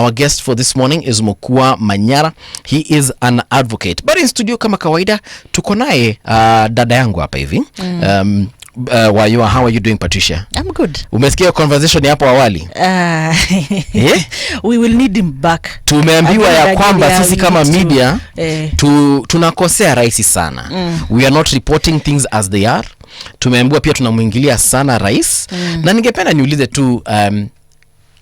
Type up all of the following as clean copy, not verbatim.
Our guest for this morning is Mokua Manyara. He is an advocate. But in studio kama kawaida tuko naye dada yangu hapa hivi. How are you doing, Patricia? I'm good. Umesikia conversation hapo awali? We will need him back. Tumeambiwa ya kwamba sisi kama media tunakosea rahisi sana. We are not reporting things as they are. Tumeambiwa pia tunamuingilia sana rais. Na ningependa niulize tu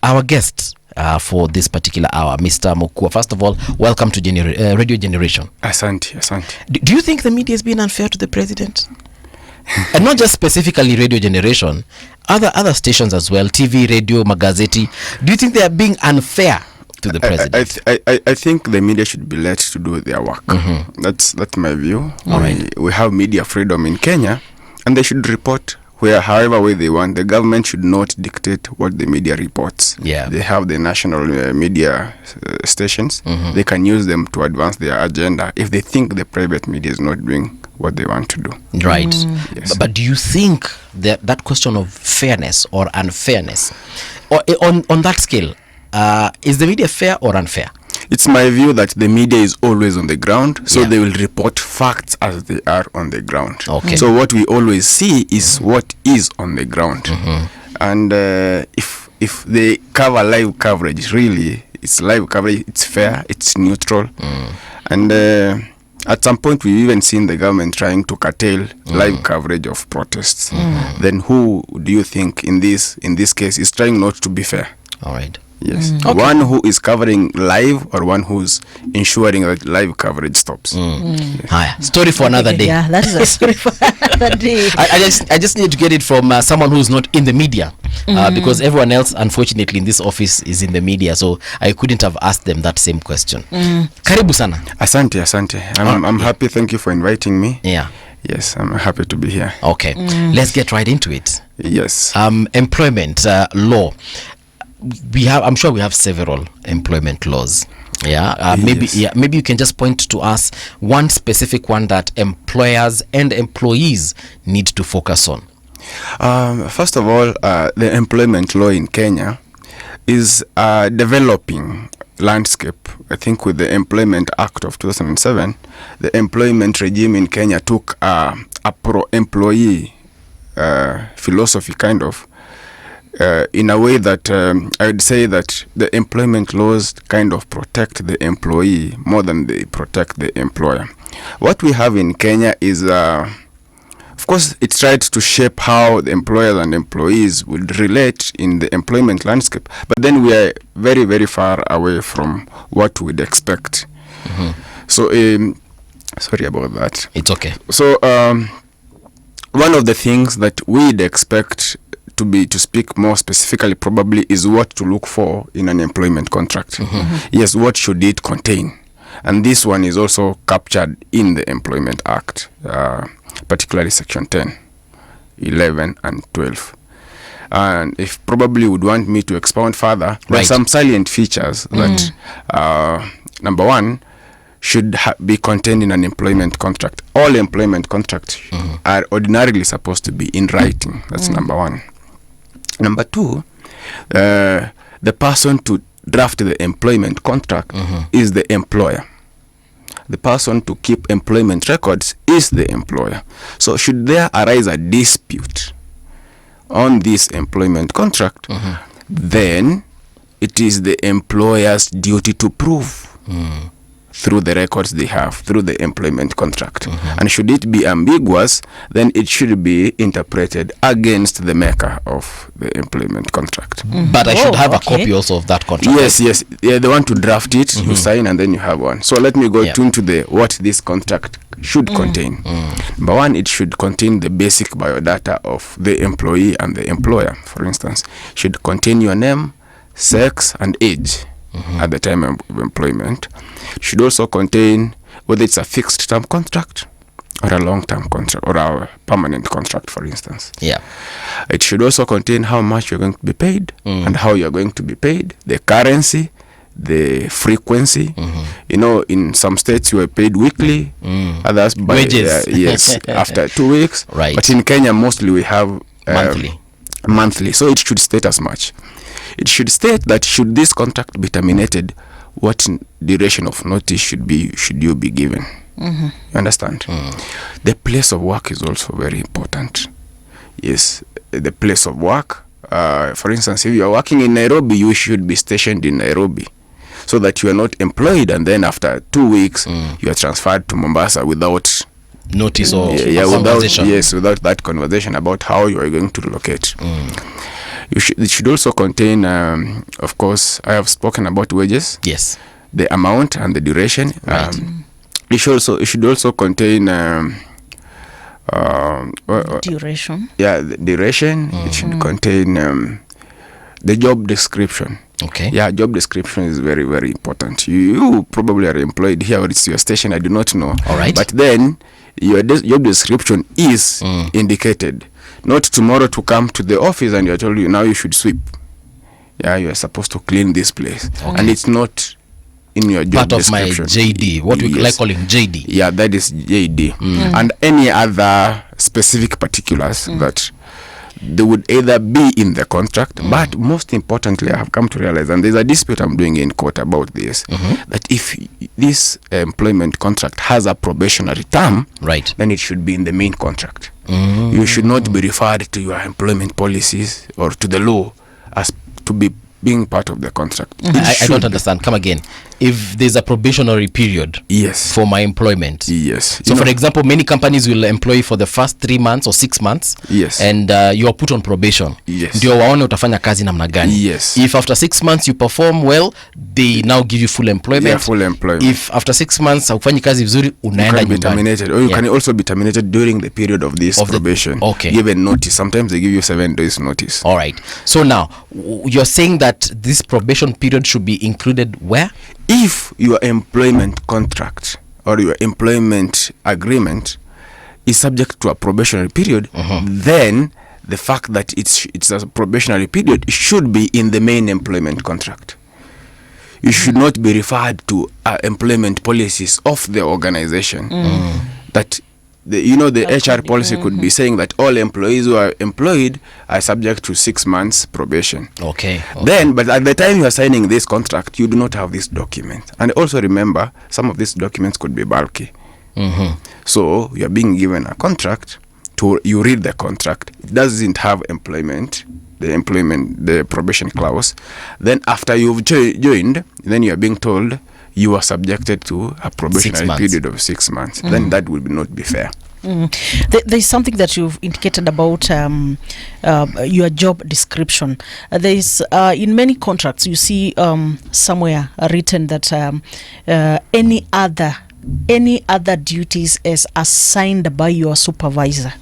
our guest for this particular hour, Mr. Mokua. First of all, welcome to Radio Generation. Asante. Do you think the media has been unfair to the president? And not just specifically Radio Generation, other stations as well, TV, radio, magazeti. Do you think they are being unfair to the president? I think the media should be let to do their work. That's my view. We have media freedom in Kenya, and they should report however way they want. The government should not dictate what the media reports. They have the national media stations. They can use them to advance their agenda if they think the private media is not doing what they want to do. Right. Yes. But do you think that question of fairness or unfairness, or on that scale, is the media fair or unfair? It's my view that the media is always on the ground, so they will report facts as they are on the ground. Okay. So what we always see is what is on the ground. And if they cover live coverage, really, it's live coverage, it's fair, it's neutral. And at some point we've even seen the government trying to curtail live coverage of protests. Then who do you think in this case is trying not to be fair? All right. Yes. Okay. One who is covering live or one who's ensuring that live coverage stops. Yes. Story for another day. Yeah, that is a story for another day. I just need to get it from someone who's not in the media, because everyone else, unfortunately, in this office is in the media, so I couldn't have asked them that same question. Karibu sana. Asante. I'm happy. Thank you for inviting me. Yeah. Yes, I'm happy to be here. Okay. Let's get right into it. Yes. Employment law. I'm sure we have several employment laws. Maybe you can just point to us one specific one that employers and employees need to focus on. First of all, the employment law in Kenya is developing landscape. I think with the Employment Act of 2007, the employment regime in Kenya took a pro-employee philosophy kind of, in a way that I would say that the employment laws kind of protect the employee more than they protect the employer. What we have in Kenya is, of course, it tried to shape how the employers and employees would relate in the employment landscape, but then we are very, very far away from what we'd expect. So, sorry about that. It's okay. So, one of the things that we'd expect to speak more specifically probably is what to look for in an employment contract. Yes, what should it contain? And this one is also captured in the Employment Act, particularly Section 10, 11, and 12. And if probably would want me to expound further, there are some salient features that, number one, should be contained in an employment contract. All employment contracts are ordinarily supposed to be in writing. That's number one. Number two, the person to draft the employment contract is the employer. The person to keep employment records is the employer. So should there arise a dispute on this employment contract, then it is the employer's duty to prove through the records they have, through the employment contract. And should it be ambiguous, then it should be interpreted against the maker of the employment contract. But I should have a copy also of that contract. Yes. Yeah, the one to draft it, you sign, and then you have one. So let me go into what this contract should contain. Number one, it should contain the basic biodata of the employee and the employer. For instance, should contain your name, sex, and age at the time of employment. It should also contain whether it's a fixed term contract or a long term contract or a permanent contract, for instance. It should also contain how much you're going to be paid and how you're going to be paid, the currency, the frequency. In some states you are paid weekly, others by wages. After 2 weeks. Right. But in Kenya mostly we have monthly. So it should state as much. it should state that should this contract be terminated, what duration of notice should you be given. You understand? The place of work is also very important. Yes, the place of work. For instance, if you are working in Nairobi, you should be stationed in Nairobi, so that you are not employed and then after 2 weeks you are transferred to Mombasa without notice or conversation. Without that conversation about how you are going to relocate. It should also contain, of course, I have spoken about wages. Yes. The amount and the duration. Right. It should also contain duration. Yeah, the duration. It should contain the job description. Okay. Yeah, job description is very, very important. You probably are employed here, or it's your station, I do not know. All right. But then your job description is indicated. Not tomorrow to come to the office and you're told now you should sweep. Yeah, you are supposed to clean this place. Okay. And it's not in your job description. Part of my JD, what we like calling JD. Yeah, that is JD. And any other specific particulars that they would either be in the contract, but most importantly, I have come to realize, and there's a dispute I'm doing in court about this, that if this employment contract has a probationary term, right, then it should be in the main contract. You should not be referred to your employment policies or to the law as to be being part of the contract. I don't understand. Come again. If there's a probationary period, yes, for my employment, yes. So, for example, many companies will employ for the first 3 months or 6 months, yes, and you are put on probation. Yes. Ndio waone utafanya kazi namna gani. Yes. If after 6 months you perform well, they now give you full employment. Yeah, full employment. If after 6 months haufanyi kazi vizuri, unaenda nyumbani. Terminated, or you can also be terminated during the period of this probation. Okay. Given notice. Sometimes they give you 7 days notice. All right. So now you're saying that this probation period should be included where? If your employment contract or your employment agreement is subject to a probationary period, then the fact that it's a probationary period, it should be in the main employment contract. You should not be referred to employment policies of the organization. That the HR policy could be saying that all employees who are employed are subject to 6 months probation. Okay. Then, but at the time you are signing this contract, you do not have this document. And also remember, some of these documents could be bulky. So you are being given a contract. You read the contract. It doesn't have the probation clause. Then after you've joined, then you are being told you are subjected to a probationary period of 6 months. Then that would not be fair. There's something that you've indicated about your job description. There's in many contracts you see somewhere written that any other duties is assigned by your supervisor.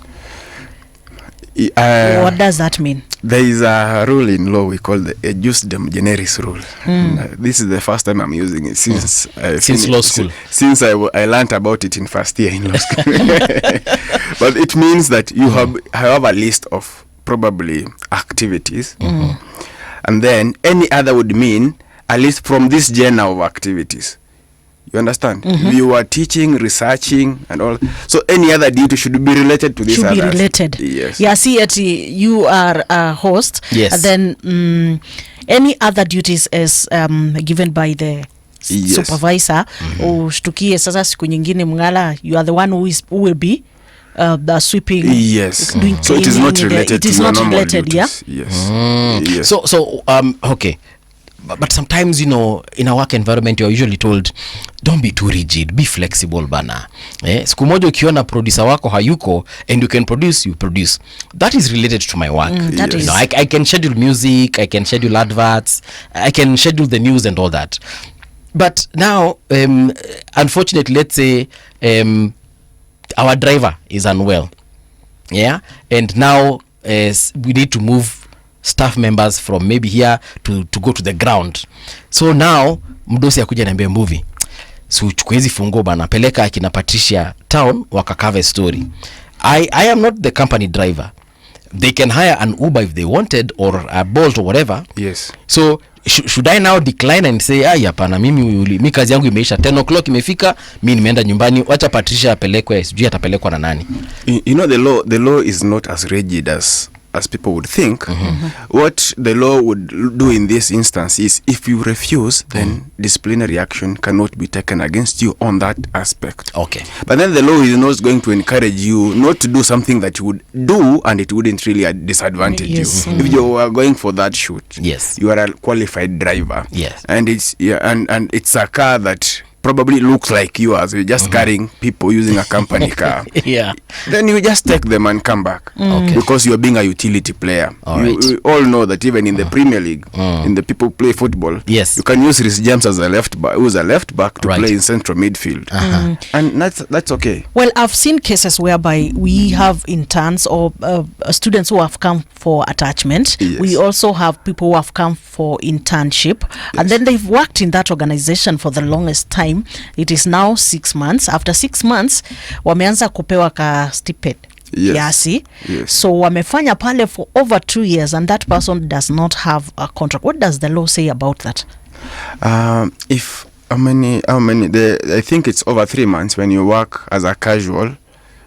What does that mean? There is a rule in law we call the jus dem generis rule. This is the first time I'm using it since law school. Since I learned about it in first year in law school. But it means that you have a list of probably activities, and then any other would mean a list from this genre of activities. You understand? You are teaching, researching, and all. So any other duty should be related to this. Should be related. Yes. Yeah. See, you are a host. Yes. And then any other duties is given by the supervisor. Ushtukie sasa siku nyingine mngala. You are the one who will be the sweeping. Yes. Doing so it is not related. It is not related. Duties. Yeah. Yes. Yes. So okay. But sometimes, in a work environment, you're usually told, don't be too rigid, be flexible, bana. Siku moja ukiona producer wako hayuko, and you can produce, you produce. That is related to my work. I can schedule music, I can schedule adverts, I can schedule the news and all that. But now, unfortunately, let's say our driver is unwell. Yeah? And now we need to move staff members from maybe here to go to the ground. So now mdosi akuja niambia movie, so chukua hizi fungo bana, peleka akina Patricia town wakakave story. I am not the company driver. They can hire an Uber if they wanted, or a Bolt or whatever. Yes. So should I now decline and say hapana, mimi kazi yangu imeisha, 10 o'clock imefika, mimi nimeenda nyumbani, wacha Patricia apelekwe, sijui atapelekwa na nani? The law is not as rigid as as people would think. What the law would do in this instance is, if you refuse, then disciplinary action cannot be taken against you on that aspect. Okay. But then the law is not going to encourage you not to do something that you would do and it wouldn't really disadvantage you. If you are going for that shoot, yes, you are a qualified driver. Yes. And it's and it's a car that probably looks like yours. You're just carrying people using a company car. Yeah. Then you just take them and come back. Okay. Because you're being a utility player. You all know that even in the Premier League, in the people play football, yes, you can use Rhys James as a left back, who's a left back, to right, play in central midfield. And that's okay. Well, I've seen cases whereby we have interns or students who have come for attachment. Yes. We also have people who have come for internship, and then they've worked in that organization for the longest time. It is now 6 months. After 6 months, wameanza kupewa ka stipend. Yes. Yes. So wamefanya pale for over 2 years, and that person does not have a contract. What does the law say about that? If how many I think it's over 3 months when you work as a casual.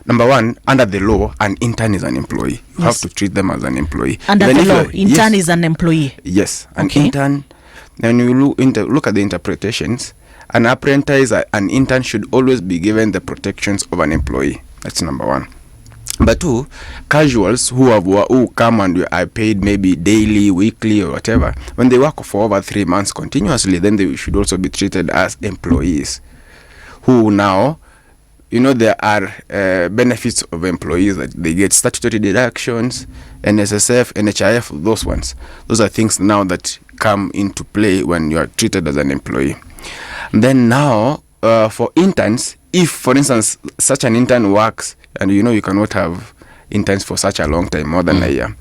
Number one, under the law, an intern is an employee. You have to treat them as an employee. Under the law, intern is an employee. Yes, an intern. When you look at the interpretations, an apprentice, an intern should always be given the protections of an employee. That's number one. But two, casuals who come and are paid maybe daily, weekly, or whatever, when they work for over 3 months continuously, then they should also be treated as employees. Who now, there are benefits of employees that they get statutory deductions, NSSF, NHIF, those ones. Those are things now that come into play when you are treated as an employee. Then now, for interns, if, for instance, such an intern works, and you cannot have interns for such a long time, more than a year.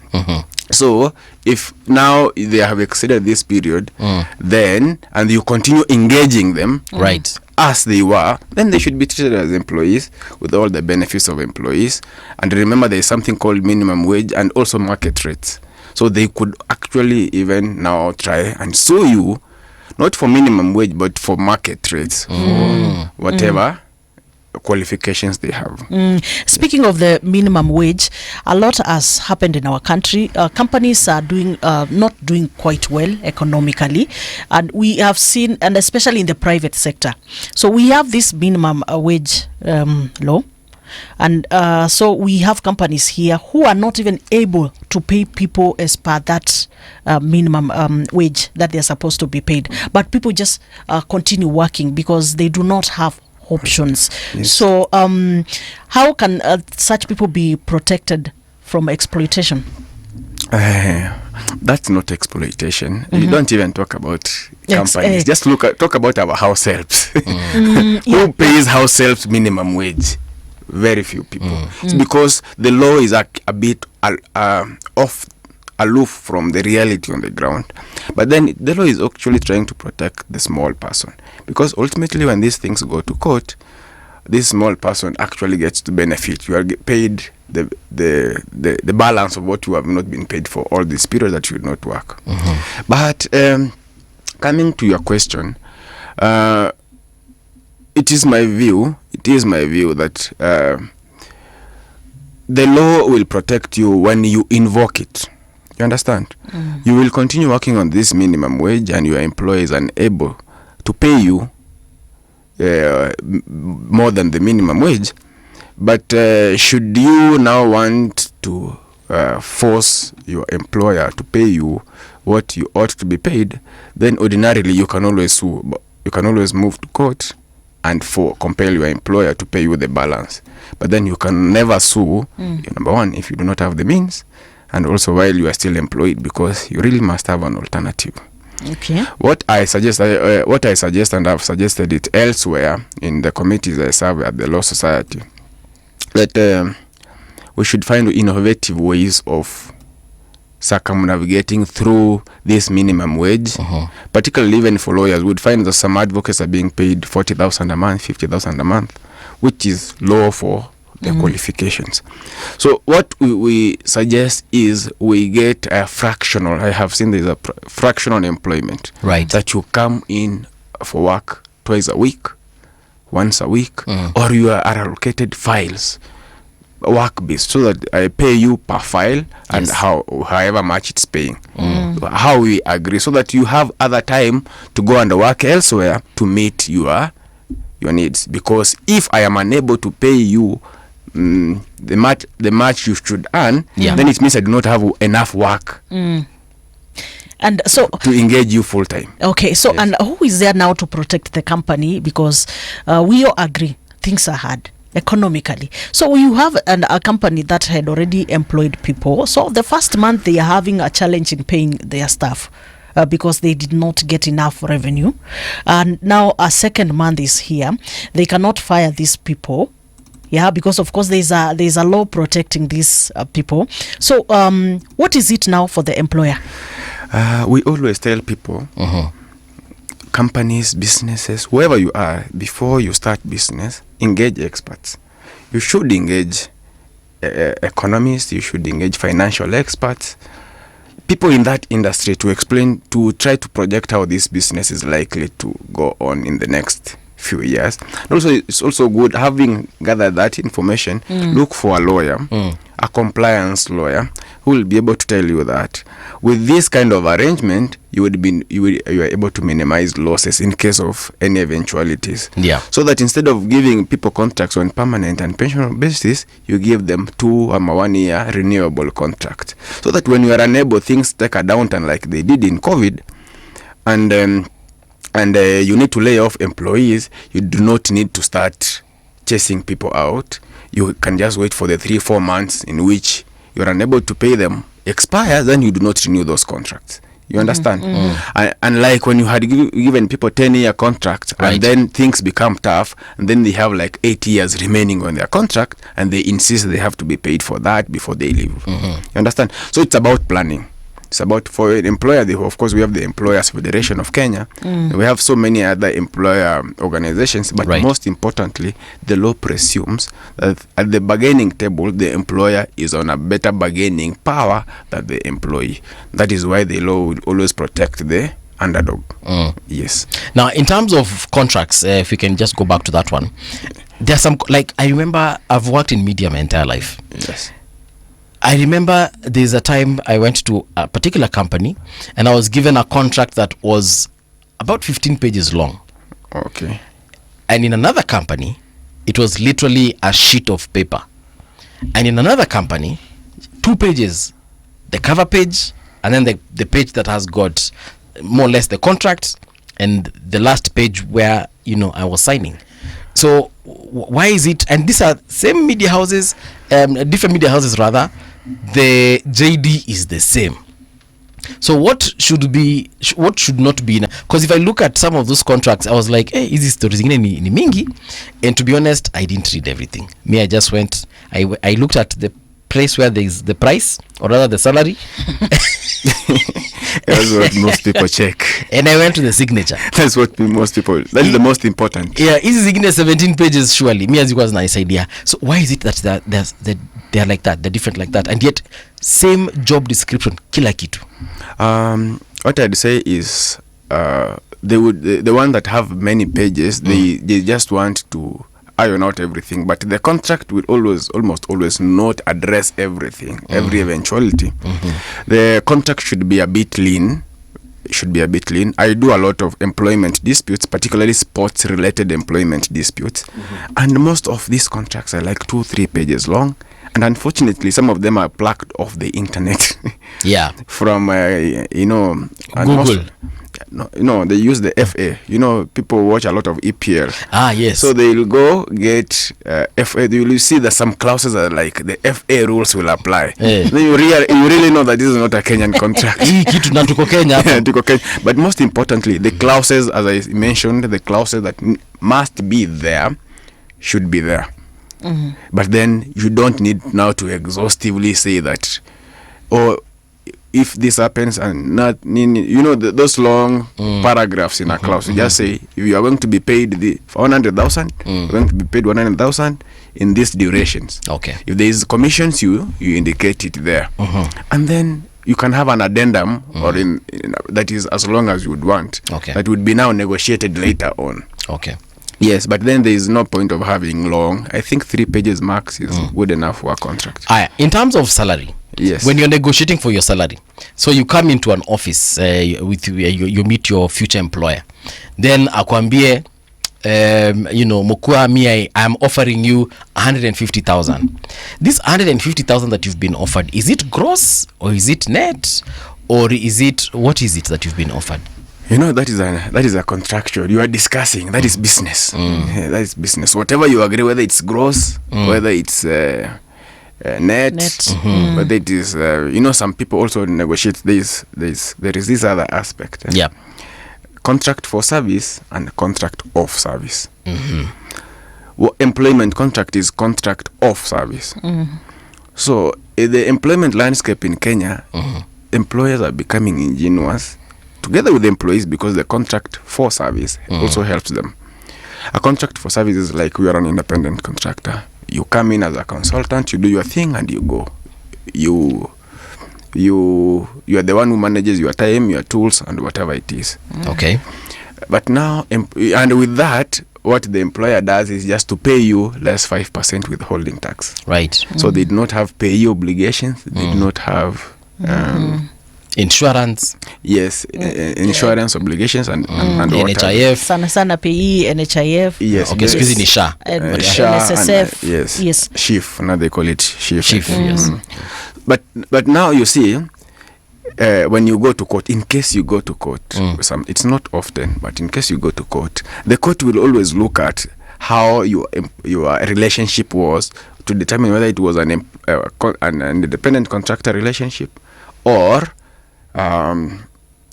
So, if now they have exceeded this period, then, and you continue engaging them, right, as they were, then they should be treated as employees with all the benefits of employees. And remember, there is something called minimum wage and also market rates. So they could actually even now try and sue you, not for minimum wage, but for market rates, for whatever qualifications they have. Speaking of the minimum wage, a lot has happened in our country. Companies are not doing quite well economically, and we have seen, and especially in the private sector. So we have this minimum wage law. And so we have companies here who are not even able to pay people as per that minimum wage that they're supposed to be paid. But people just continue working because they do not have options. Yes. So how can such people be protected from exploitation? That's not exploitation. You don't even talk about companies. Just talk about our house helps. Who pays house helps minimum wage? Very few people. It's because the law is a bit aloof from the reality on the ground. But then the law is actually trying to protect the small person, because ultimately when these things go to court, this small person actually gets to benefit. You are paid the balance of what you have not been paid for all this period that you did not work. But coming to your question, it is my view that the law will protect you when you invoke it. You understand? You will continue working on this minimum wage, and your employer is unable to pay you more than the minimum wage. But should you now want to force your employer to pay you what you ought to be paid, then ordinarily you can always sue. You can always move to court and compel your employer to pay you the balance. But then you can never sue, number one, if you do not have the means, and also while you are still employed, because you really must have an alternative. Okay. What I suggest, and I've suggested it elsewhere in the committees I serve at the Law Society, that we should find innovative ways of circumnavigating through this minimum wage, particularly even for lawyers. We'd find that some advocates are being paid 40,000 a month, 50,000 a month, which is low for the qualifications. So what we suggest is we get a fractional. I have seen there's a fractional employment, right, that you come in for work twice a week, once a week, or you are allocated files. work based, so that I pay you per file and Yes. however much it's paying. How we agree, so that you have other time to go and work elsewhere to meet your needs. Because if I am unable to pay you the much you should earn, then it means I do not have enough work And so to engage you full time. okay, so Yes. and who is there now to protect the company? Because we all agree things are hard economically. So you have a company that had already employed people. So the first month they are having a challenge in paying their staff because they did not get enough revenue. And now a second month is here. They cannot fire these people. Yeah, because of course there's a law protecting these people. So what is it now for the employer? We always tell people, companies, businesses, whoever you are, before you start business, engage experts. You should engage economists, you should engage financial experts, people in that industry, to explain, to try to project how this business is likely to go on in the next few years. And also, it's also good, having gathered that information, look for a lawyer, a compliance lawyer, who will be able to tell you that with this kind of arrangement, you are able to minimize losses in case of any eventualities. Yeah. So that instead of giving people contracts on permanent and pensionable basis, you give them 2 or 1 year renewable contract. So that when you are unable, things take a downturn like they did in COVID, and you need to lay off employees, you do not need to start chasing people out. You can just wait for the 3-4 months in which you are unable to pay them expire, then you do not renew those contracts. You understand? And like when you had given people 10-year contracts, Right. and then things become tough, and then they have like 8 years remaining on their contract, and they insist they have to be paid for that before they leave. You understand? So it's about planning. It's about, for an employer, of course we have the Employers Federation of Kenya. We have so many other employer organizations, but Right. most importantly, the law presumes that at the bargaining table, the employer is on a better bargaining power than the employee. That is why the law will always protect the underdog. Yes. Now, in terms of contracts, if we can just go back to that one, there's some, like, I remember I've worked in media my entire life. Yes. I remember there's a time I went to a particular company and I was given a contract that was about 15 pages long. Okay. And in another company, it was literally a sheet of paper. And in another company, 2 pages, the cover page, and then the page that has got more or less the contract, and the last page where, I was signing. So why is it, and these are same media houses, different media houses rather, the JD is the same. So what should not be, because if I look at some of those contracts, I was like, hey, hizi stories zingine ni mingi, and to be honest, I didn't read everything. Me, I just went, I looked at the place where there is the price, or rather the salary. That's what most people check. And I went to the signature. That's what most people, that's the most important. Yeah, hizi zingine 17 pages surely. Me as was nice idea. So why is it that they're like that, they're different like that, and yet same job description, kila kitu? What I'd say is the one that have many pages, they just want to iron out everything, but the contract will almost always not address everything, every eventuality. The contract should be a bit lean. I do a lot of employment disputes, particularly sports related employment disputes, and most of these contracts are like 2-3 pages long, and unfortunately some of them are plucked off the internet. Yeah. From Google. No, they use the FA. People watch a lot of EPL. Yes. So they'll go get FA. You will see that some clauses are like the FA rules will apply. Then you really know that this is not a Kenyan contract. Kitu na tuko Kenya. Tuko Kenya. But most importantly, the clauses, as I mentioned, the clauses that must be there should be there. But then you don't need now to exhaustively say that, or if this happens and not, those long paragraphs in a clause. You just say, if you are going to be paid the 100,000, you're going to be paid 100,000 in these durations. Okay. If there is commissions, you indicate it there, and then you can have an addendum, or that is as long as you would want. Okay. That would be now negotiated later on. Okay. Yes, but then there is no point of having long. I think 3 pages max is good enough for a contract. In terms of salary, yes, when you're negotiating for your salary, so you come into an office with you meet your future employer, then akwambie Mokua, I am offering you 150,000. This 150,000 that you've been offered, is it gross or is it net, or what is it that you've been offered? That is a contractual. You are discussing. That is business. Yeah, that is business. Whatever you agree, whether it's gross, whether it's net. Whether it is, some people also negotiate there is this other aspect. Yeah. Contract for service and contract of service. Employment contract is contract of service. So the employment landscape in Kenya, employers are becoming ingenious together with the employees, because the contract for service also helps them. A contract for service is like we are an independent contractor. You come in as a consultant, you do your thing, and you go. You are the one who manages your time, your tools, and whatever it is. Okay. But now, and with that, what the employer does is just to pay you less 5% withholding tax. Right. So they do not have payee obligations. They do not have insurance. Yes, insurance obligations and NHIF. Sana payee, NHIF. Yes. Okay, excuse me, SHA. NSSF. Yes. SHIF. Now they call it SHIF. Yes. But now you see, when you go to court, in case you go to court, it's not often, but in case you go to court, the court will always look at how your relationship was to determine whether it was an independent contractor relationship or an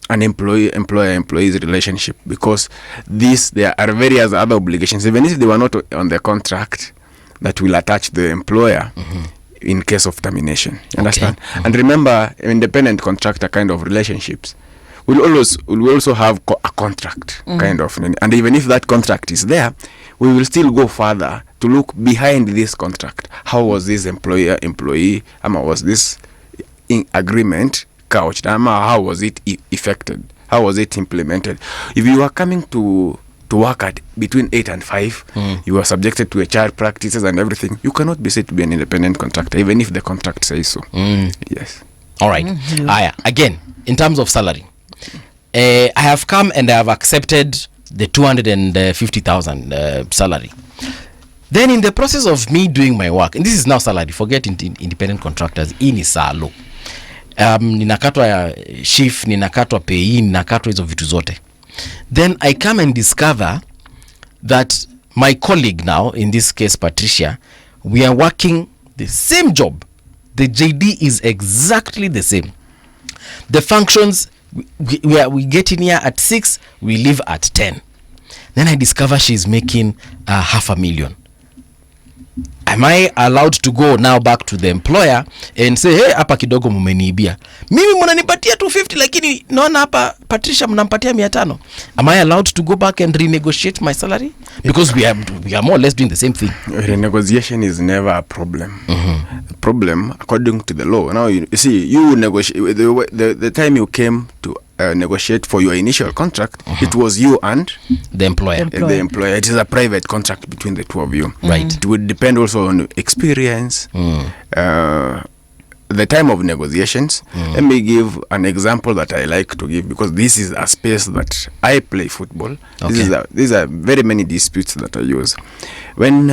employer-employees relationship, because there are various other obligations, even if they were not on the contract, that will attach the employer in case of termination. You understand? And remember, independent contractor kind of relationships will also have a contract kind of, and even if that contract is there, we will still go further to look behind this contract. How was this employer-employee, was this agreement couched, how was it effected, how was it implemented? If you are coming to work at between 8 and 5, you are subjected to HR practices and everything, you cannot be said to be an independent contractor, even if the contract says so. Yes. All right. Again, in terms of salary, I have come and I have accepted the 250,000 salary. Then in the process of me doing my work, and this is now salary, forget independent contractors, in isalo, ninakatwa shift, ninakatwa pay, ninakatwa hizo vitu zote. Then I come and discover that my colleague now, in this case Patricia, we are working the same job. The JD is exactly the same. The functions, we get in here at 6, we leave at 10. Then I discover she's making 500,000. Am I allowed to go now back to the employer and say, hey, hapa kidogo mumeniibia, mimi mnanipatia 250 lakini naona hapa Patricia mnampatia 500? Am I allowed to go back and renegotiate my salary? Because we are more or less doing the same thing. Renegotiation is never a problem. The problem, according to the law, now you see, you negotiate the time you came to negotiate for your initial contract, it was you and the employer. The employer. It is a private contract between the two of you. Right. It would depend also on experience, the time of negotiations. Let me give an example that I like to give, because this is a space that I play football. Okay. These are very many disputes that I use. When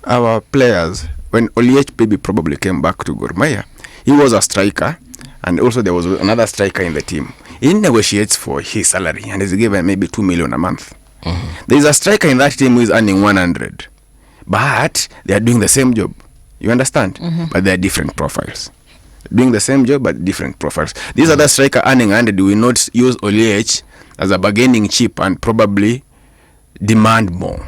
our players, when Oliech Baby probably came back to Gor Mahia, he was a striker, and also there was another striker in the team. He negotiates for his salary and is given maybe 2 million a month. There is a striker in that team who is earning 100, but they are doing the same job. You understand? But they are different profiles. Doing the same job but different profiles. This other striker earning 100 will not use Oliech as a bargaining chip and probably demand more.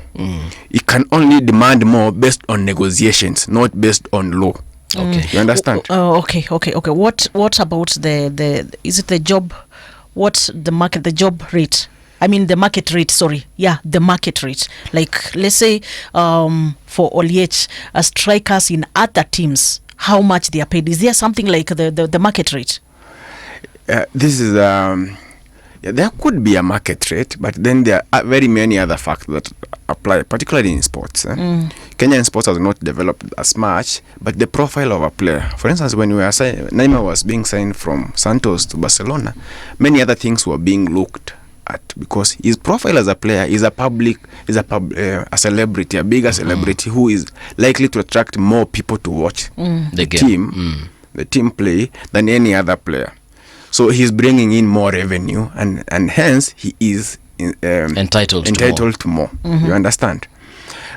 It can only demand more based on negotiations, not based on law. Okay. You understand? Okay. What about the is it the job? What's the market? The job rate? I mean the market rate. Sorry, yeah, the market rate. Like let's say for Oliech, strikers in other teams, how much they are paid? Is there something like the market rate? This is there could be a market rate, but then there are very many other factors that apply, particularly in sports. Kenyan sports has not developed as much, but the profile of a player, for instance, when Neymar was being signed from Santos to Barcelona, many other things were being looked at because his profile as a player is a celebrity, a bigger celebrity who is likely to attract more people to watch the team play than any other player. So he's bringing in more revenue, and hence he is entitled to more. You understand?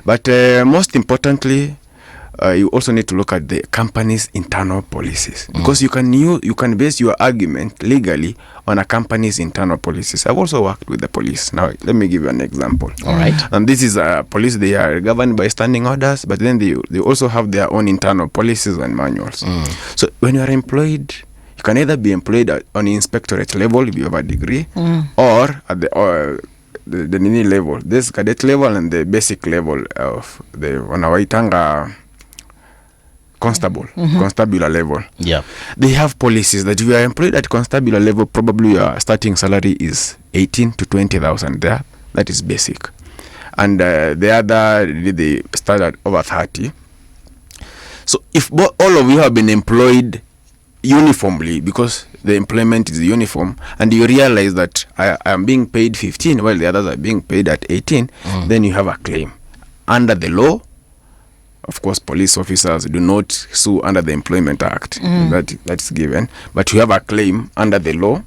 But most importantly, you also need to look at the company's internal policies, because you can base your argument legally on a company's internal policies. I've also worked with the police. Now, let me give you an example. All right. And this is police. They are governed by standing orders, but then they also have their own internal policies and manuals. So when you are employed, you can either be employed on inspectorate level if you have a degree, or at the nini level. This cadet level and the basic level of the wanawaitanga constabular level. Yeah, they have policies that if you are employed at constabular level, probably your starting salary is 18 to 20,000 there. That is basic. And the other, they start at over 30. So if all of you have been employed uniformly, because the employment is uniform, and you realize that I am being paid 15 while the others are being paid at 18, then you have a claim. Under the law, of course, police officers do not sue under the Employment Act. That's given. But you have a claim under the law,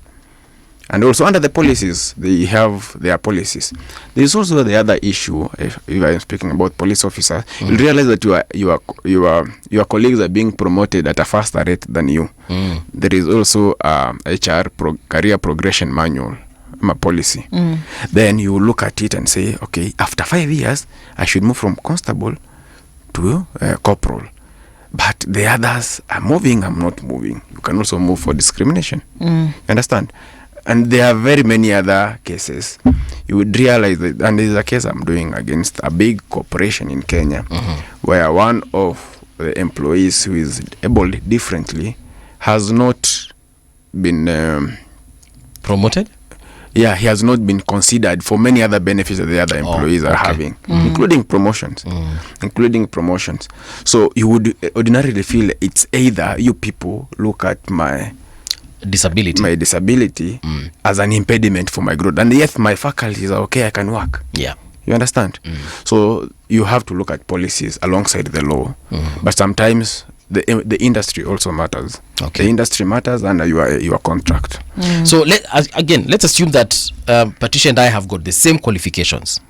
and also under the policies. They have their policies. There is also the other issue. If I am speaking about police officers, you realize that your colleagues are being promoted at a faster rate than you. There is also HR career progression manual, policy. Then you look at it and say, okay, after 5 years, I should move from constable to corporal. But the others are moving, I'm not moving. You can also move for discrimination. You understand? And there are very many other cases. You would realize that, and there's a case I'm doing against a big corporation in Kenya, where one of the employees who is abled differently has not been promoted. Yeah, he has not been considered for many other benefits that the other employees are having, including promotions. So you would ordinarily feel it's either you people look at my disability as an impediment for my growth, and yet my faculties are okay, I can work. Yeah, you understand? So you have to look at policies alongside the law, but sometimes the industry also matters. Okay. The industry matters under your contract. So let's assume that Patricia and I have got the same qualifications.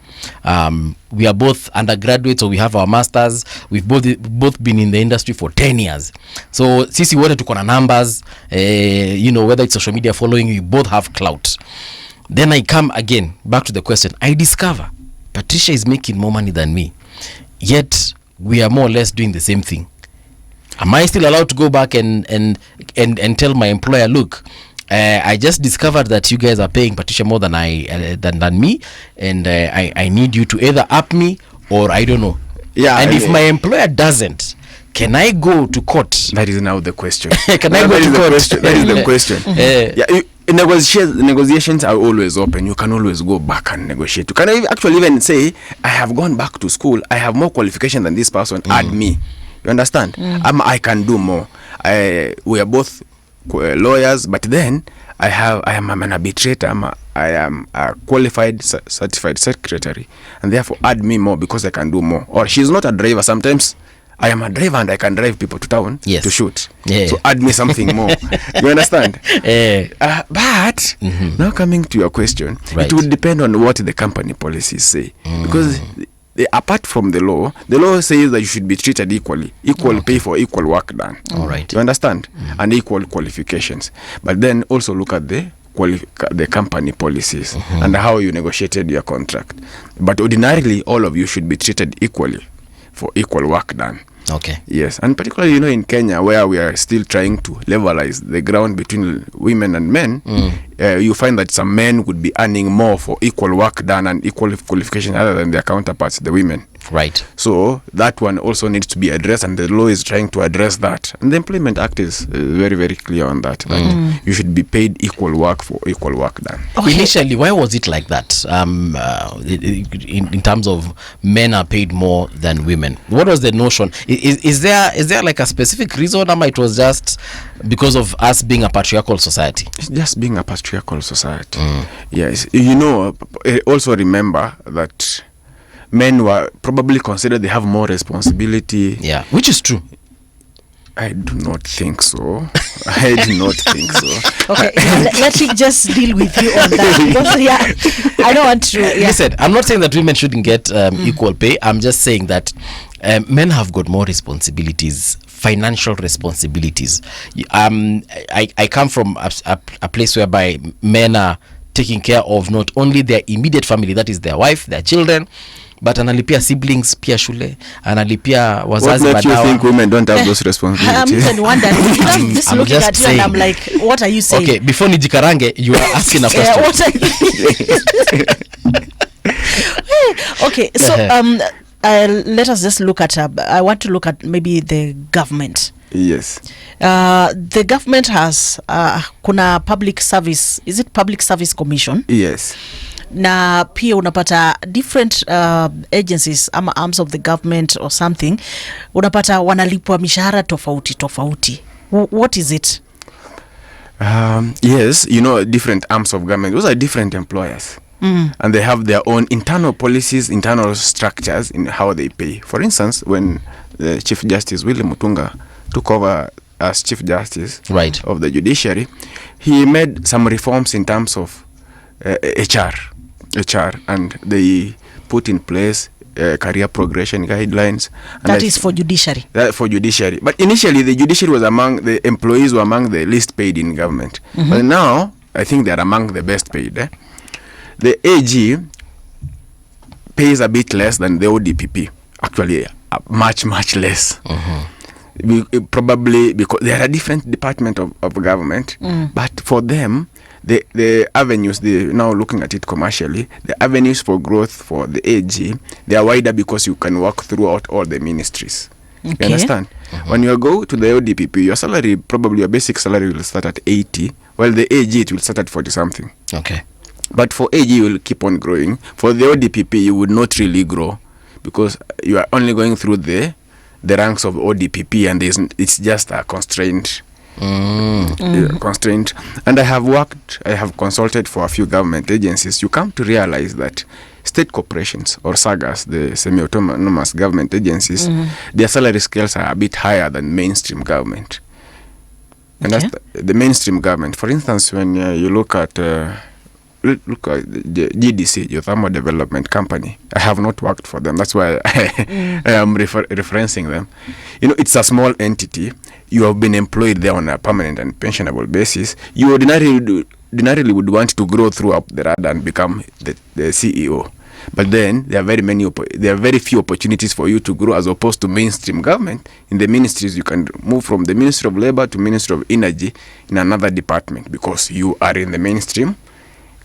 We are both undergraduates, or we have our masters. We've both been in the industry for 10 years. So sisi wote tuko na numbers, whether it's social media following, you both have clout. Then I come again back to the question. I discover Patricia is making more money than me, yet we are more or less doing the same thing. Am I still allowed to go back and tell my employer, look, I just discovered that you guys are paying Patricia more than than me, and I need you to either up me or I don't know. Yeah. And if my employer doesn't, can I go to court? That is now the question. Can I go to court? That is the question. Negotiations are always open. You can always go back and negotiate. You can actually even say, I have gone back to school. I have more qualification than this person. Add me. You understand? I can do more. We are both lawyers, but then I am an arbitrator. I am a qualified certified secretary, and therefore add me more because I can do more. Or she's not a driver. Sometimes I am a driver and I can drive people to town to shoot. Yeah. So add me something more. You understand? But now coming to your question, it would depend on what the company policies say, because apart from the law says that you should be treated equally, pay for equal work done. All right. You understand? And equal qualifications. But then also look at the company policies and how you negotiated your contract. But ordinarily, all of you should be treated equally for equal work done. Okay. Yes, and particularly in Kenya, where we are still trying to levelize the ground between women and men, you find that some men would be earning more for equal work done and equal qualification other than their counterparts, the women. Right. So that one also needs to be addressed, and the law is trying to address that. And the Employment Act is very, very clear on that. That you should be paid equal work for equal work done. Okay. Initially, why was it like that? In terms of men are paid more than women. What was the notion? Is there like a specific reason, or it was just because of us being a patriarchal society? It's just being a patriarchal society. Yes. You know, also remember that men were probably considered they have more responsibility. Yeah, which is true. I do not think so. I do not think so. Okay, let me just deal with you on that. Because, I don't want to. Yeah. Listen, I'm not saying that women shouldn't get equal pay. I'm just saying that men have got more responsibilities, financial responsibilities. I come from a place whereby men are taking care of not only their immediate family, that is their wife, their children, but analipia siblings pia shule, analipia wazazi badawa. What makes you think women don't have those responsibilities? I'm wondering. I'm just looking at you saying. And I'm like, what are you saying? Okay, before nijikarange, you are asking a question. What are you okay, so let us just look at, I want to look at maybe the government. Yes. The government has, kuna public service, is it public service commission? Yes. Na pia unapata different agencies ama arms of the government or something, unapata wanalipwa mishahara tofauti. What is it? Yes, you know, different arms of government, those are different employers. And they have their own internal policies, internal structures in how they pay. For instance, when the Chief Justice William Mutunga took over as Chief Justice of the Judiciary, he made some reforms in terms of HR, and they put in place career progression guidelines. And that is for judiciary. For judiciary. But initially, the judiciary was the employees were among the least paid in government. But now, I think they are among the best paid. The AG pays a bit less than the ODPP. Actually, much less. Probably because they are a different department of government. But for them, the avenues, they're now looking at it commercially, the avenues for growth for the AG, they are wider because you can work throughout all the ministries. Okay. You understand? When you go to the ODPP, your salary, probably your basic salary will start at 80, while the AG, it will start at 40 something. Okay. But for AG, you will keep on growing. For the ODPP, you would not really grow because you are only going through the ranks of ODPP, and it's just a constraint. Constraint. And I have consulted for a few government agencies. You come to realize that state corporations or SAGAs, the semi-autonomous government agencies, their salary scales are a bit higher than mainstream government. And that's the mainstream government. For instance, when you look at the GDC, Geothermal Development Company, I have not worked for them. That's why I am referencing them. You know, it's a small entity. You have been employed there on a permanent and pensionable basis. You ordinarily would want to grow throughout the radar and become the CEO. But then there are very few opportunities for you to grow as opposed to mainstream government. In the ministries, you can move from the Ministry of Labor to Ministry of Energy in another department because you are in the mainstream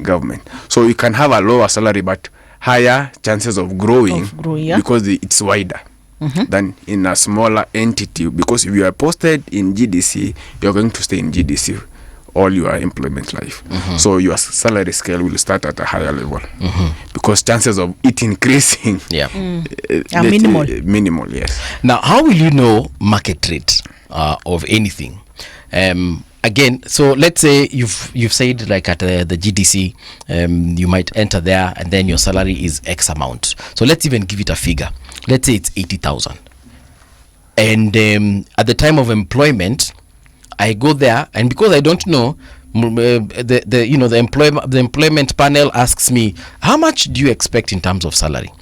government. So you can have a lower salary but higher chances of growing because it's wider than in a smaller entity. Because if you are posted in GDC, you're going to stay in GDC all your employment life. So your salary scale will start at a higher level because chances of it increasing are minimal. Minimal, yes. Now, how will you know market rate of anything? Again, so let's say you've said like at the GDC, you might enter there and then your salary is X amount. So let's even give it a figure. Let's say it's 80,000. And at the time of employment, I go there, and because I don't know, the employment panel asks me, how much do you expect in terms of salary?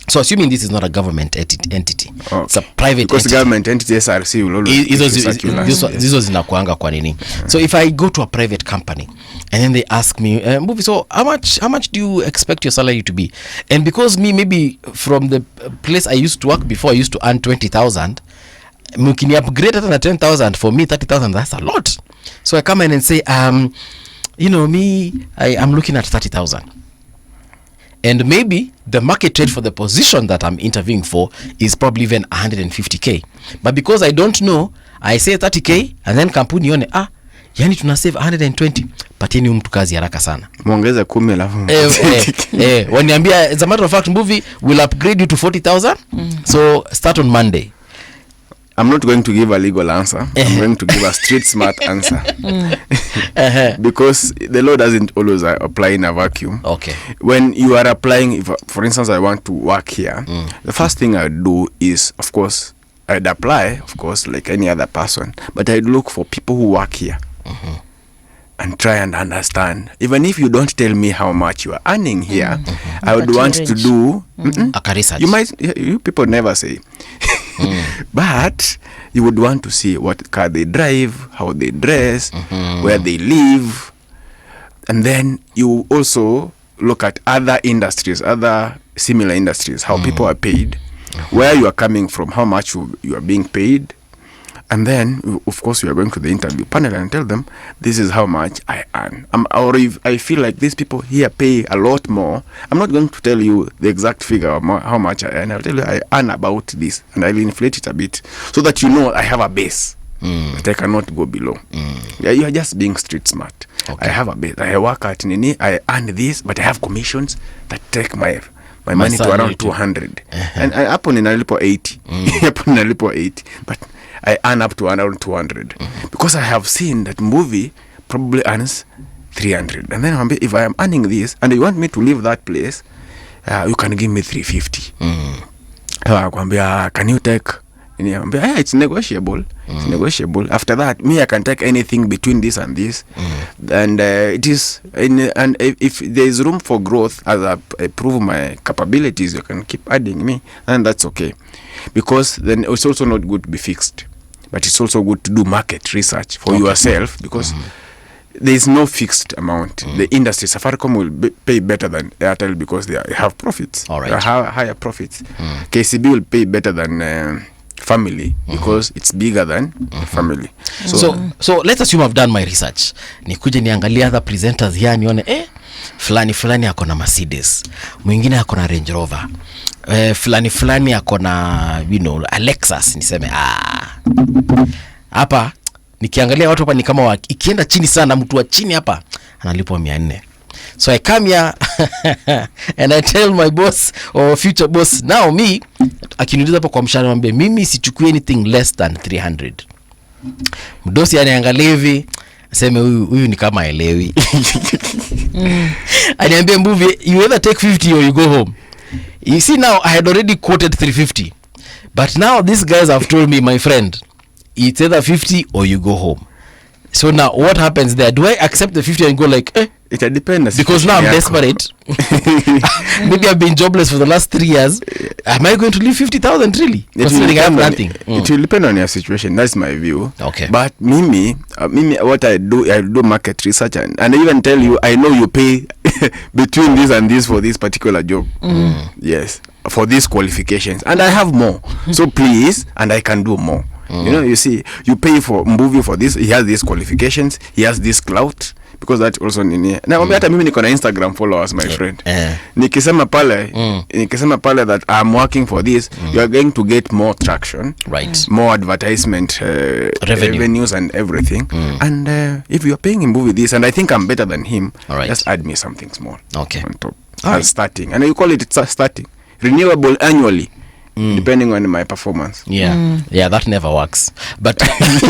So assuming this is not a government entity, it's a private because entity. Government entity SRC will always hizo zinakuanga kwa nini. So if I go to a private company and then they ask me, so how much do you expect your salary to be? And because maybe from the place I used to work before, I used to earn 20,000, mukini upgrade at 10,000, for me 30,000, that's a lot. So I come in and say, I am looking at 30,000. and maybe the market rate for the position that I'm interviewing for is probably even 150k, but because I don't know, I say 30k, and then kampuni yone yani tuna save 120, patieni mtu kazi haraka sana, muongeze 10 alafu waniambia as a matter of fact movie will upgrade you to 40,000. So start on Monday. I'm not going to give a legal answer. I'm going to give a street smart answer. Because the law doesn't always apply in a vacuum. Okay. When you are applying, if, for instance, I want to work here, the first thing I do is, of course, I'd apply, of course, like any other person, but I'd look for people who work here and try and understand. Even if you don't tell me how much you are earning here, I would want to do a research. You people never say. But you would want to see what car they drive, how they dress, where they live, and then you also look at other industries, other similar industries, how people are paid, where you are coming from, how much you are being paid. And then, of course, we are going to the interview panel and tell them, this is how much I earn. Or if I feel like these people here pay a lot more, I'm not going to tell you the exact figure of how much I earn. I'll tell you I earn about this, and I'll inflate it a bit so that you know I have a base that I cannot go below. Yeah, you are just being street smart. Okay. I have a base. I work at Nini, I earn this, but I have commissions that take my money to around 200. And I happen in a little 80. Happen in a little 80. But I earn up to around 200 because I have seen that movie probably earns 300, and then if I am earning this and you want me to leave that place, you can give me 350. Can you take? It's negotiable. It's negotiable. After that, me, I can take anything between this and this, and it is. And if there is room for growth as I prove my capabilities, you can keep adding me, and that's okay, because then it's also not good to be fixed. But it's also good to do market research for yourself, because there is no fixed amount. The industry, Safaricom will pay better than Airtel because they have profits. All right. They have higher profits. KCB will pay better than family because it's bigger than family. So let's assume I've done my research. Nikuje niangalia other presenters here nione fulani ako na Mercedes, mwingine ako na Range Rover, fulani ako na a Lexus, niseme hapa nikiangalia watu hapa ni kama ikienda chini sana, mtu wa chini hapa analipwa 400. So I come here and I tell my boss or future boss, now me akiniuliza hapa kwa mshahara mwambie mimi sichukui anything less than 300. Mdosi anaangalia hivi aseme huyu ni kama elewi. Aniambia movie, you either take 50 or you go home. You see, now I had already quoted 350, but now these guys have told me, my friend, it's either 50 or you go home. So now what happens there? Do I accept the 50 and go like it depends, because now I'm desperate. Maybe I've been jobless for the last 3 years. Am I going to leave 50,000 really? Considering I have nothing. It will depend on your situation. That's my view. Okay. But Mimi, what I do market research, and I even tell you, I know you pay between this and this for this particular job. Yes, for these qualifications, and I have more. So please, and I can do more. You see, you pay for Mbuvi for this. He has these qualifications. He has this clout. Because that also nini. Na hata mimi niko na Instagram followers, my friend. Nikisema pale that I'm working for this, you are going to get more traction, right? More advertisement revenues and everything. And if you are paying him with this, and I think I'm better than him, just add me something small. Okay. On top. As starting. And you call it starting. Renewable annually. Depending on my performance. Yeah, that never works. But I've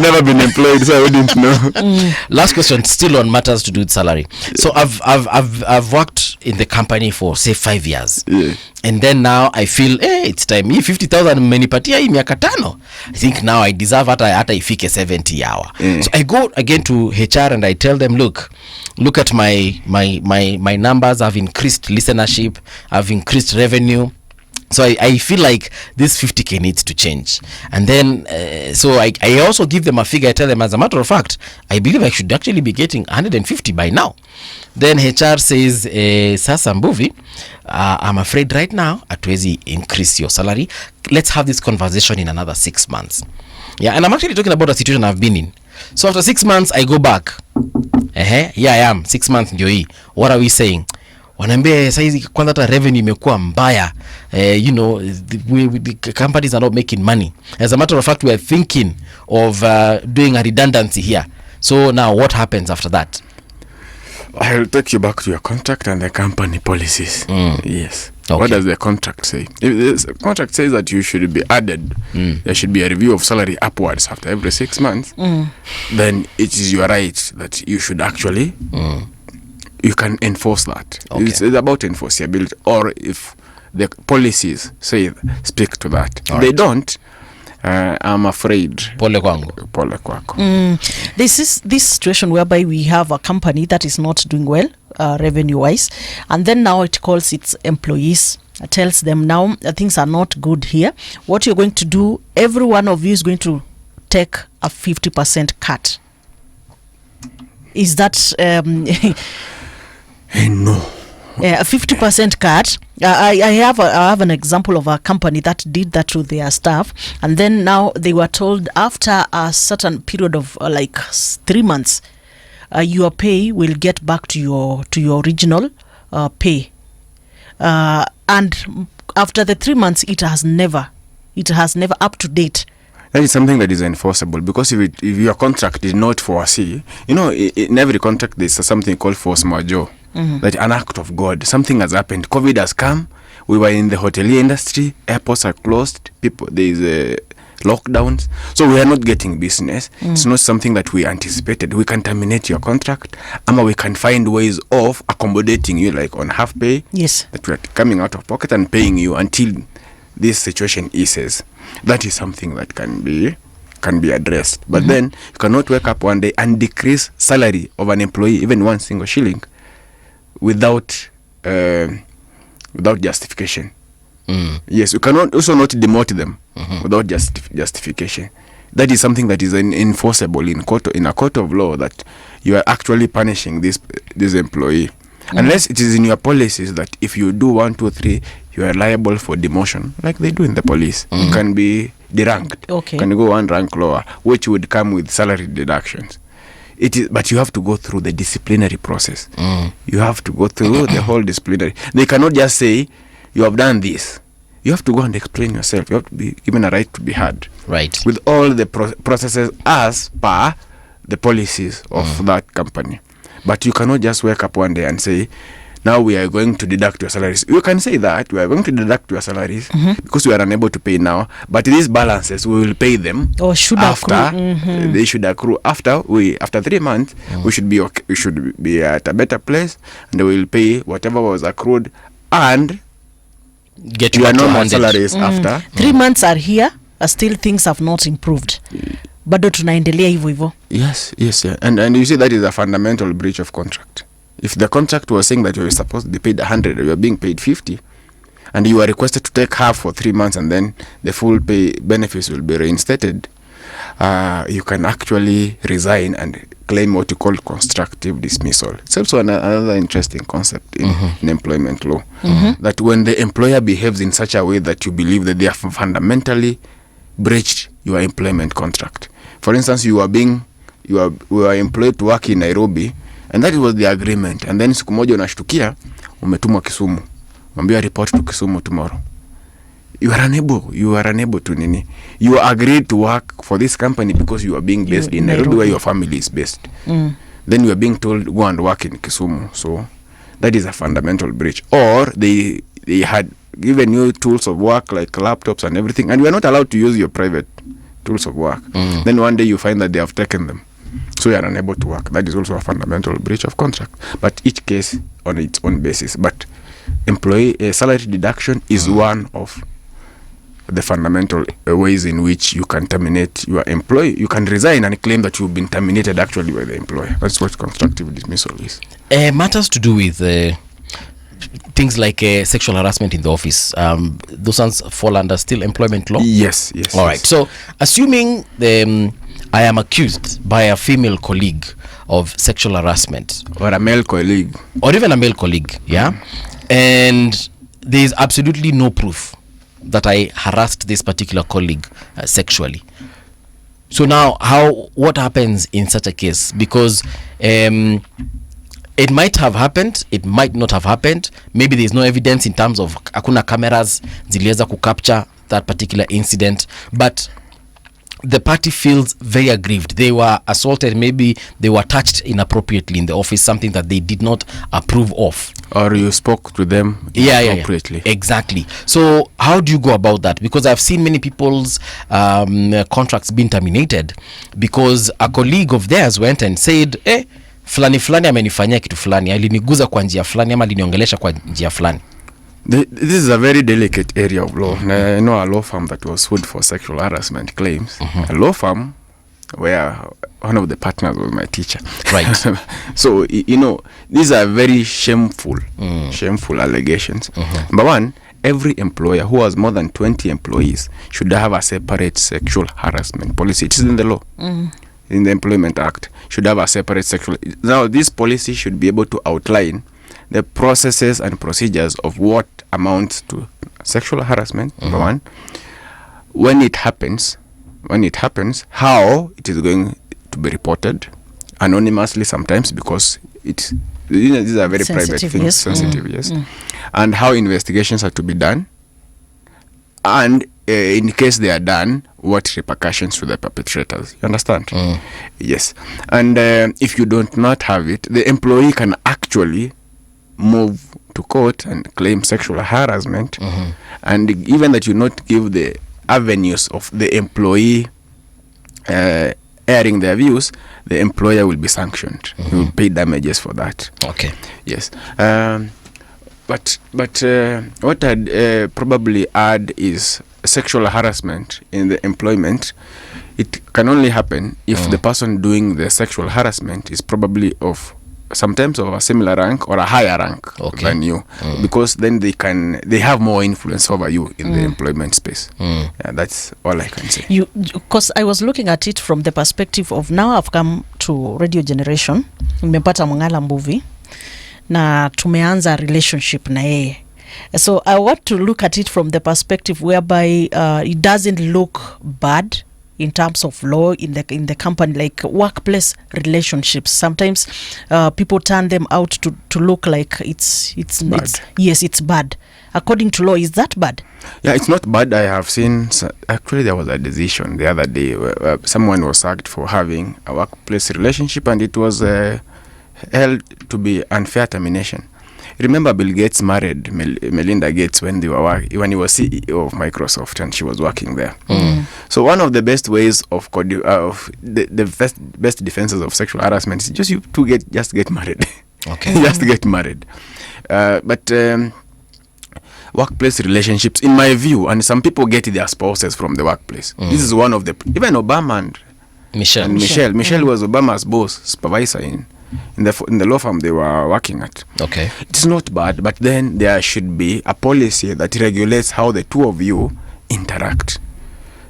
never been employed, so I wouldn't know. Last question, still on matters to do with salary. So I've worked in the company for say 5 years, and then now I feel it's time. 50,000 mmenipatia hii miaka 5. I think now I deserve hata ifike 70 hour. So I go again to HR and I tell them, look at my numbers. I've increased listenership, I've increased revenue, so I feel like this 50k needs to change. And then so I also give them a figure. I tell them, as a matter of fact, I believe I should actually be getting 150 by now. Then HR says, sasa Mbuvi, I'm afraid right now hatuwezi increase your salary. Let's have this conversation in another 6 months. Yeah, and I'm actually talking about a situation I've been in. So after 6 months I go back here I am 6 months ndio hii. What are we saying? Wanaambia saizi kwanza hata revenue imekuwa mbaya. You know, the companies are not making money. As a matter of fact, we are thinking of doing a redundancy here. So now what happens after that? I'll take you back to your contract and the company policies. Yes. Okay. What does the contract say? If the contract says that you should be added, there should be a review of salary upwards after every 6 months, then it is your right that you should actually, you can enforce that. Okay. It's about enforceability, or if the policies say, speak to that. If they don't, I'm afraid. Pole kwangu. Pole kwako. This is this situation whereby we have a company that is not doing well revenue wise, and then now it calls its employees, tells them now things are not good here. What you're going to do, every one of you is going to take a 50% cut. Is that No. a 50% cut? I have an example of a company that did that to their staff, and then now they were told after a certain period of 3 months, your pay will get back to your original pay, and after the 3 months it has never up to date. That is something that is enforceable, because if your contract did not foresee, you know, in every contract there's something called force majeure. That an act of God, something has happened. COVID has come. We were in the hotelier industry. Airports are closed. There's lockdowns. So we are not getting business. It's not something that we anticipated. We can terminate your contract, and we can find ways of accommodating you, like on half pay. Yes. That we are coming out of pocket and paying you until this situation eases. That is something that can be addressed. But then you cannot wake up one day and decrease salary of an employee, even 1 single shilling, without justification. Yes, you cannot also not demote them without justification. That is something that is enforceable in a court of law, that you are actually punishing this employee. Unless it is in your policies that if you do 1, 2, 3, you are liable for demotion, like they do in the police. You can be deranked. Okay. You can go 1 rank lower, which would come with salary deductions. But you have to go through the disciplinary process. You have to go through the whole disciplinary. They cannot just say, you have done this. You have to go and explain yourself. You have to be given a right to be heard. Right. With all the processes as per the policies of that company. But you cannot just wake up one day and say, now we are going to deduct your salaries. You can say that we are going to deduct your salaries because we are unable to pay now, but these balances we will pay them should after accrue. they should accrue after 3 months. We should be okay. We should be at a better place, and we will pay whatever was accrued and Get your back to normal 100. salaries after 3 months are here, still things have not improved. Bado tunaendelea hivyo hivyo. Yes. And you see that is a fundamental breach of contract. If the contract was saying that you were supposed to be paid 100, you are being paid 50, and you are requested to take half for 3 months, and then the full pay benefits will be reinstated, you can actually resign and claim what you call constructive dismissal. It's also another interesting concept in employment law, that when the employer behaves in such a way that you believe that they have fundamentally breached your employment contract. For instance, we were employed to work in Nairobi, and that was the agreement, and then siku moja unashtukia umetumwa Kisumu, mwambia report to Kisumu tomorrow. You are unable to nini. You agreed to work for this company because you are being based in Nairobi, where your family is based. Then you are being told go and work in Kisumu. So that is a fundamental breach. Or they had given you tools of work like laptops and everything, and you are not allowed to use your private tools of work. Then one day you find that they have taken them, so you are unable to work. That is also a fundamental breach of contract, but each case on its own basis. But employee salary deduction is one of the fundamental ways in which you can terminate your employee. You can resign and claim that you've been terminated actually by the employer. That's what constructive dismissal is. Matters to do with things like sexual harassment in the office. Those ones fall under still employment law? Yes. All right. So assuming I am accused by a female colleague of sexual harassment, Or a male colleague. or even a male colleague, and there is absolutely no proof that I harassed this particular colleague sexually, So now what happens in such a case? Because it might have happened, it might not have happened. Maybe there's no evidence in terms of hakuna cameras ziliweza kucapture that particular incident, but the party feels very aggrieved. They were assaulted, maybe they were touched inappropriately in the office, something that they did not approve of. Or you spoke to them inappropriately. Yeah. Exactly. So how do you go about that? Because I've seen many people's contracts being terminated because a colleague of theirs went and said, fulani amenifanyia kitu fulani, aliniguza kwa njia fulani ama aliniongelesha kwa njia fulani. This is a very delicate area of law. I know a law firm that was sued for sexual harassment claims. A law firm where one of the partners was my teacher. Right. So, these are very shameful allegations. Number one, every employer who has more than 20 employees should have a separate sexual harassment policy. It is in the law. In the Employment Act, should have a separate sexual... Now, this policy should be able to outline the processes and procedures of what amounts to sexual harassment, number one. When it happens, how it is going to be reported anonymously sometimes, because these are very private things, yes. sensitive, yes. And how investigations are to be done, and in case they are done, what repercussions to the perpetrators. You understand? Yes. And if you do not have it, the employee can actually move to court and claim sexual harassment, and even that you not give the avenues of the employee airing their views, the employer will be sanctioned. He will pay damages for that. Okay. Yes. But what I'd probably add is sexual harassment in the employment. It can only happen if the person doing the sexual harassment is probably sometimes of a similar rank or a higher rank than you, because then they have more influence over you in the employment space. Yeah, that's all I can say. Because I was looking at it from the perspective of, now I've come to Radio Generation, nimepata Mangala movie na tumeanza relationship na yeye. So I want to look at it from the perspective whereby it doesn't look bad in terms of law in the company, like workplace relationships. Sometimes people turn them out to look like it's bad. It's bad. According to law, is that bad? Yeah, it's not bad. I have seen, actually there was a decision the other day where someone was sacked for having a workplace relationship, and it was held to be unfair termination. Remember Bill Gates married Melinda Gates when he was CEO of Microsoft, and she was working there. So one of the best ways of the best defenses of sexual harassment is just you to get married. Okay. Just get married. But workplace relationships, in my view, and some people get their spouses from the workplace. This is one of the, even Obama and Michelle was Obama's boss, supervisor in the law firm they were working at. Okay. It's not bad, but then there should be a policy that regulates how the two of you interact.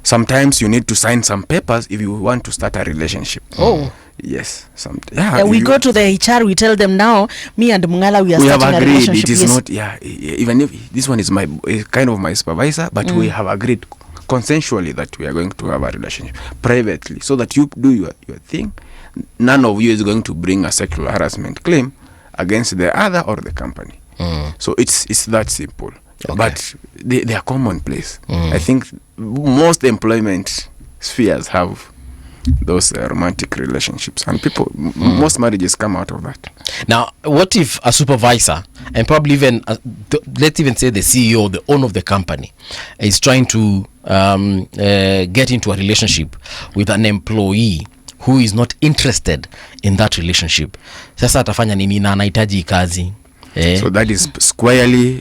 Sometimes you need to sign some papers if you want to start a relationship. Oh. Yes. We go to the HR, we tell them, now me and Mungala, we are starting a relationship. It is not, even if this one is kind of my supervisor, but we have agreed consensually that we are going to have a relationship privately, so that you do your thing. None of you is going to bring a sexual harassment claim against the other or the company. So it's that simple. Okay. But they are commonplace. I think most employment spheres have those romantic relationships, and most marriages come out of that. Now, what if a supervisor, and probably even let's even say the CEO, the owner of the company, is trying to get into a relationship with an employee who is not interested in that relationship? Sasa atafanya nini na anahitaji kazi? So that is squarely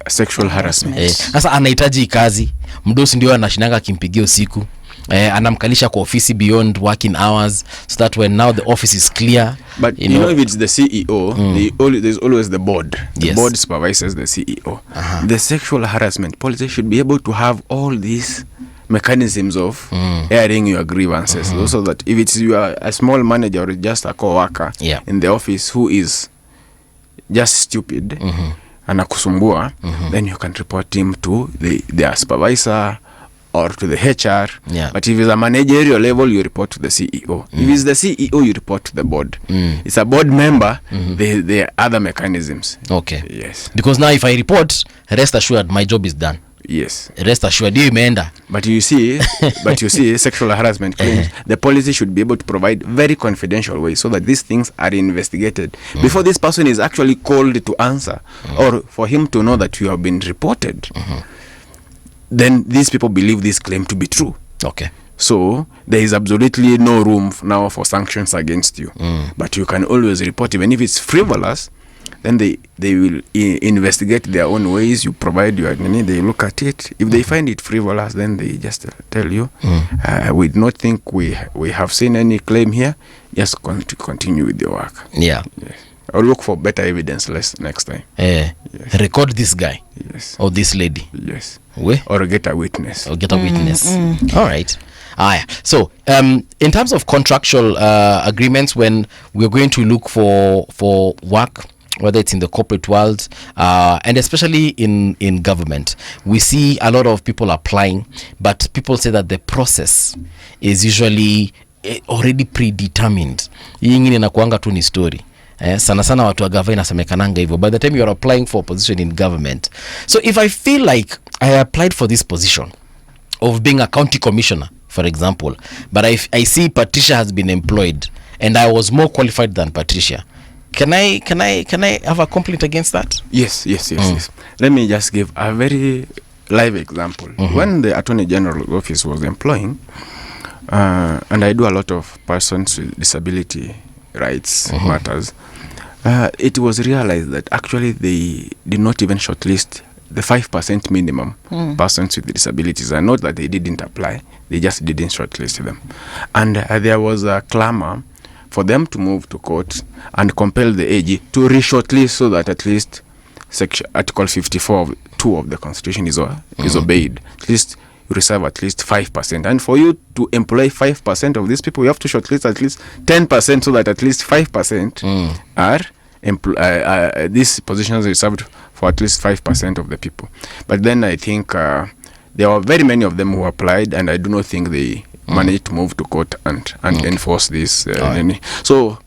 sexual harassment. Sasa anahitaji kazi, mdosi ndio anashinanga akimpigia usiku. Anamkalisha kwa ofisi beyond working hours, so that when now the office is clear. But you know if it's the CEO, there's always the board. The board supervises the CEO. The sexual harassment policy should be able to have all these mechanisms of airing your grievances, so that if you are a small manager or just a co-worker in the office who is just stupid anakusumbua, then you can report him to their supervisor or to the HR. Yeah. But if it's a managerial level, you report to the CEO. If it's the CEO, you report to the board. It's a board member, there are other mechanisms. Okay. Yes. Because now if I report, rest assured my job is done. Yes. Rest assured you imeenda. But you see, sexual harassment claims, the policy should be able to provide very confidential ways so that these things are investigated before this person is actually called to answer, or for him to know that you have been reported. Then these people believe this claim to be true. Okay. So there is absolutely no room now for sanctions against you. But you can always report, even if it's frivolous. Then they will investigate their own ways. You provide your money, they look at it. If they find it frivolous, then they just tell you, we do not think we have seen any claim here. Just continue with your work. Yeah. Yes. Or look for better evidence next time. Yes. Record this guy. Yes. Or this lady. Yes. We? Or get a witness. Or get a witness. All right. So in terms of contractual agreements, when we're going to look for work, whether it's in the corporate world and especially in government, we see a lot of people applying, but people say that the process is usually already predetermined. Hii ingine inakuanga tu ni story. Sana sana watu wa gava inasemekananga hivyo by the time you are applying for a position in government. So if I feel like I applied for this position of being a county commissioner, for example, but I see Patricia has been employed and I was more qualified than Patricia, can I have a complaint against that? Yes. Let me just give a very live example. When the Attorney General office was employing, and I do a lot of persons with disability rights matters, it was realized that actually they did not even shortlist the 5% minimum persons with disabilities. And not that they didn't apply, they just didn't shortlist them. And there was a clamor for them to move to court and compel the AG to re-shortlist so that at least Article 54(2) of the Constitution is obeyed. At least you reserve at least 5%. And for you to employ 5% of these people, you have to shortlist at least 10% so that at least 5% are these positions reserved for at least 5% of the people. But then I think there were very many of them who applied, and I do not think they managed to move to court and enforce this. So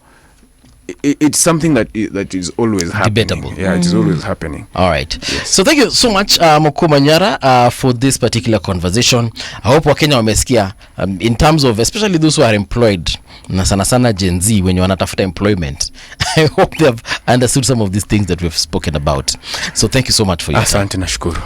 it's something that is always happening. Debatable. Yeah, it is always happening. All right. Yes. So thank you so much, Mokua Manyara, for this particular conversation. I hope Wakenya wamesikia in terms of especially those who are employed, na sana sana Gen Z when you wanatafuta employment. I hope they have understood some of these things that we've spoken about. So thank you so much for your time. Asante, nashukuru.